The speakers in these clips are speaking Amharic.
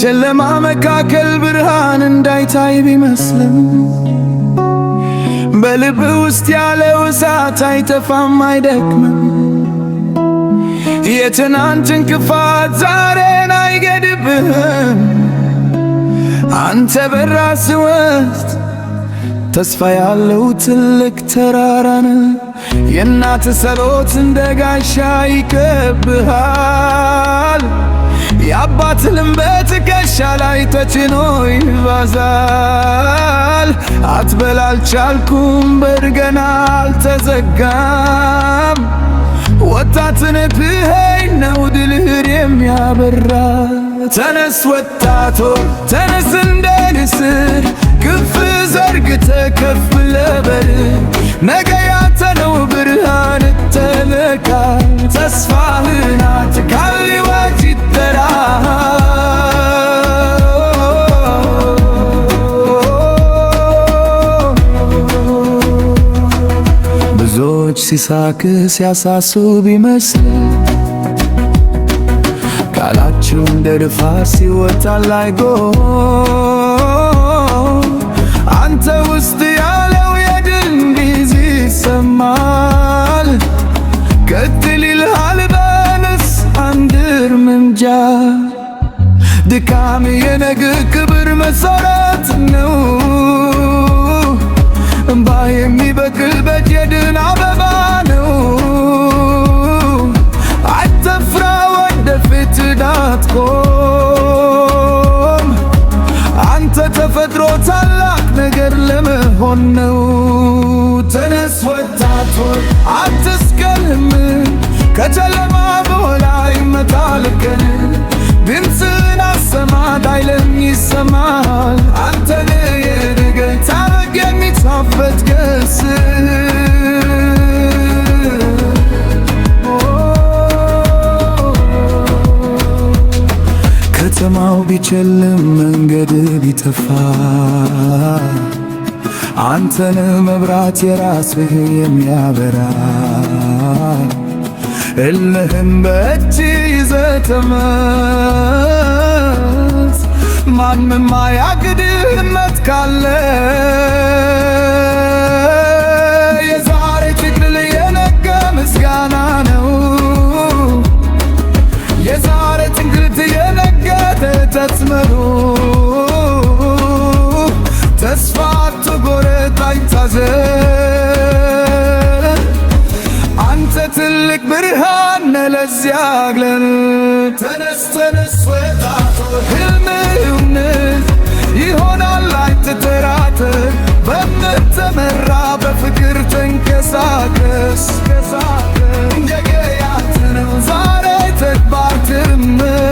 በጨለማ መካከል ብርሃን እንዳይታይ ቢመስልም በልብ ውስጥ ያለው እሳት አይጠፋም አይደክምም። የትናንትን ክፋት ዛሬን አይገድብህም። አንተ በራስህ ውስጥ ተስፋ ያለው ትልቅ ተራራ ነህ። የእናትህ ጸሎት እንደ ጋሻ ይከብብሃል። የአባትህ ልብ በትከሻ ላይ ተጭኖ ይባዛል። አትበል አልቻልኩም፣ በር ገና አልተዘጋም። ወጣትነትህ ነው ድልህን የሚያበራ። ተነስ ወጣት ሆይ ተነስ እንደ ንስር፣ ክንፍ ዘርግተህ ከፍ በል። ነገ ያንተ ነው ብርሃን ተመካ። ተስፋህን አትካል ሕይወት ይጠራ። ብዙዎች ሲሳክ ሲያሳሱ ቢመስል ቃላቸው እንደ ንፋስ ይወጣል አይጎል። አንተ ውስጥ ያለው የድል እንግሊዝ ይሰማል። ቀጥል ይልሃል በንስ አንድ እርምጃ። ድካም የነገ ክብር መሠረት ነው። እምባ የሚበቅል በጀድን አበባ ነው። አትፍራ ወደፊት እንዳትቆም። አንተ ተፈጥሮ ታላቅ ነገር ለመሆን ነው። ተነስ ወጣት ሆይ አትስቀልም። ከጨለማ በኋላ ይመጣል ቀን። ድምፅህን አሰማ ኃይልም ይሰማል። አንተ ነህ የነገ ታሪክ የሚጻፍበት ገጽ። ከተማው ቢጨልም መንገድ ቢጠፋ አንተነህ መብራት የራስህ የሚያበራ። እልህን በእጅ ይዘህ ተመስ። ማንም አያግድህ እምነት ካለ። የዛሬ ትግል የነገ ምስጋና ነው። የዛሬ ትንግርት የነገ ተጽመሩ። ተስፋ አትቁረጥ አይታዘን። አንተ ትልቅ ብርሃን ነህ ለዚያ አግለን። ተነስ ተነስ ወጣት ሆይ ሕልምህ እውነት ይሆናል አትጠራጠር። በእምነት ተመራ በፍቅር ተንቀሳቀስ። ነገ ያንተ ነው ዛሬ ተግባር ትርምር።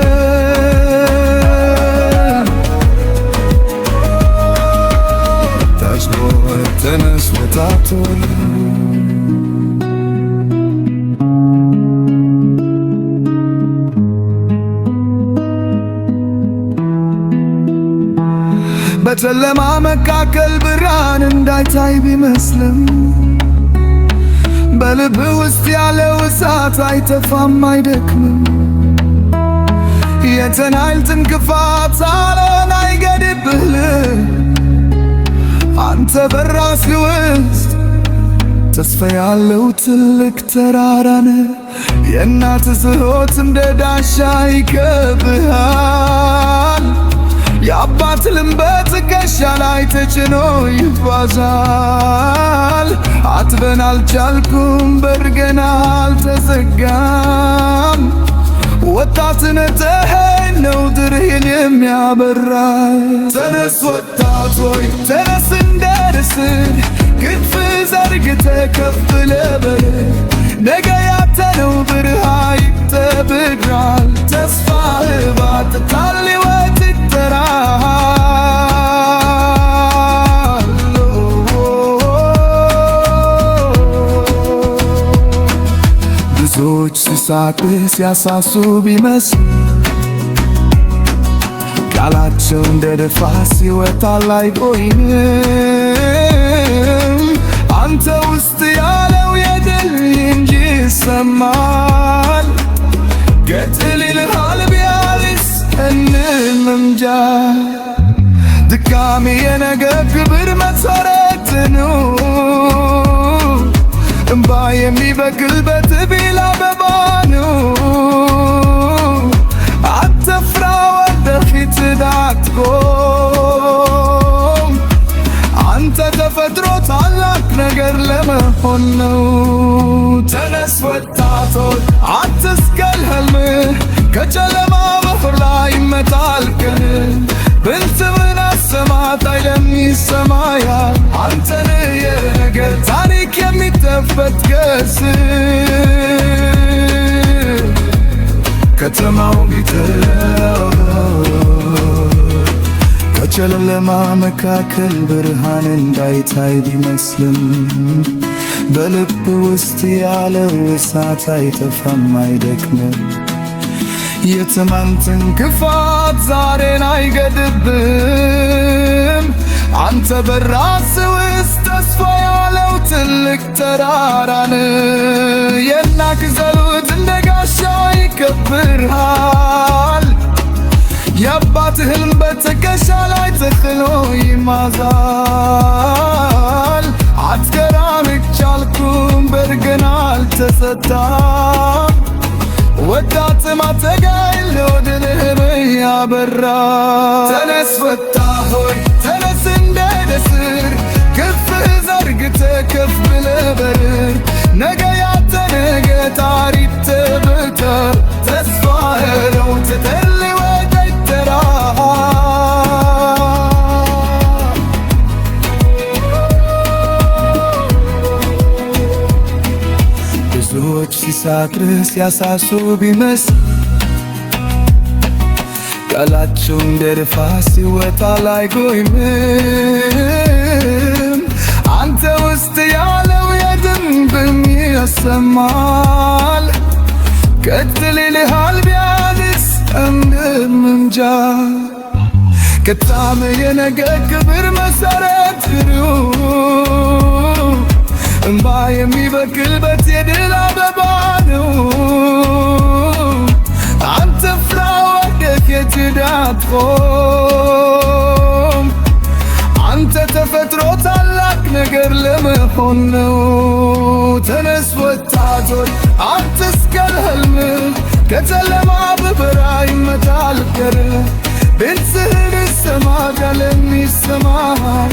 ተነስ ወጣት ሆይ በጨለማ መካከል ብርሃን እንዳይታይ ቢመስልም በልብ ውስጥ ያለው እሳት አይጠፋም አይደክምም። የተናልትን ክፋት ዛሬን አይገድብህም። አንተ በራስህ ውስጥ ተስፋ ያለው ትልቅ ተራራ ነህ። የእናትህ ጸሎት እንደ ዳሻ ይከብብሃል። የአባትህ ልብ በትከሻ ላይ ተጭኖ ይጓዛል። አትበል አልቻልኩም፣ በር ገና አልተዘጋም። ወጣትነትህ ነው ድልህን የሚያበራ። ተነስ ወጣት ሆይ ተነስ እንደ ንስር፣ ክንፍ ዘርግተህ ከፍ በል። ነገ ያንተ ነው ብርሃን ይጠብቃል። ተስፋህ ባትታል ሕይወት ይጠራል። ብዙዎች ሲሳቅ ሲያሳሱ ቢመስል ቃላቸው እንደ ነፋስ ይወጣል አይቆይም። አንተ ውስጥ ያለው የድል እንጂ ይሰማል። ቀጥል ይልሃል ቢያልስ እንመምጃ የሚበቅል በትቢል አበባ ነው። አትፍራ ወደፊት እንዳትቆም፣ አንተ ተፈጥሮ ታላቅ ነገር ለመሆን ነው። ተነስ ወጣቶች አትስቀል ሕልምህ፣ ከጨለማ ባህር ላይ ይመታል ቀንህ። ብንትምን አሰማት አይለም ይሰማያል፣ አንተን የነገር ታሪክ የሚተፈት ገስ ከተማው ቢተው ከጨለማ መካከል ብርሃን እንዳይታይ ቢመስልም በልብ ውስጥ ያለው እሳት አይጠፋም አይደክምም። የትናንትን ክፋት ዛሬን አይገድብም። አንተ በራስህ ውስጥ ተስፋ ያለው ትልቅ ተራራን የናክዘሉት እንደ ጋሻ ይከብርሃል። የአባትህ ሕልም በትከሻ ላይ ተክሎ ይማዛል። አትገራምክ ቻልኩም በርግና አልተሰጣም። ወጣት ማተጋይ ለወድልህ ያበራ። ተነስ ወጣት ሆይ ተነስ እንደ ንስር፣ ክንፍህ ዘርግተህ ከፍ ብለህ በርር። ነገ ያንተ ነገ ታሪክ ተብተህ ተስፋህ ነው ትተልይ ወደ ተራራ። ብዙዎች ሲሳቅርህ ሲያሳሱ ቢመስል ቃላቸው እንደ ንፋስ ሲወጣ ላይጎይምም። አንተ ውስጥ ያለው የድንብም ያሰማል። ቀጥል ይልሃል ቢያንስ እንምንጃ። ከታም የነገ ክብር መሠረት እምባ የሚበቅልበት የድል አበባ ነው። አንተ ፍራ ወደፊት እንዳትቆም፣ አንተ ተፈጥሮ ታላቅ ነገር ለመሆን ነው። ተነስ ወጣቶች አትስቀል ሕልምህ፣ ከጨለማ በብርሃን ይመታል ቀንህ። ድምፅህን ስማ ያለም ይሰማሃል።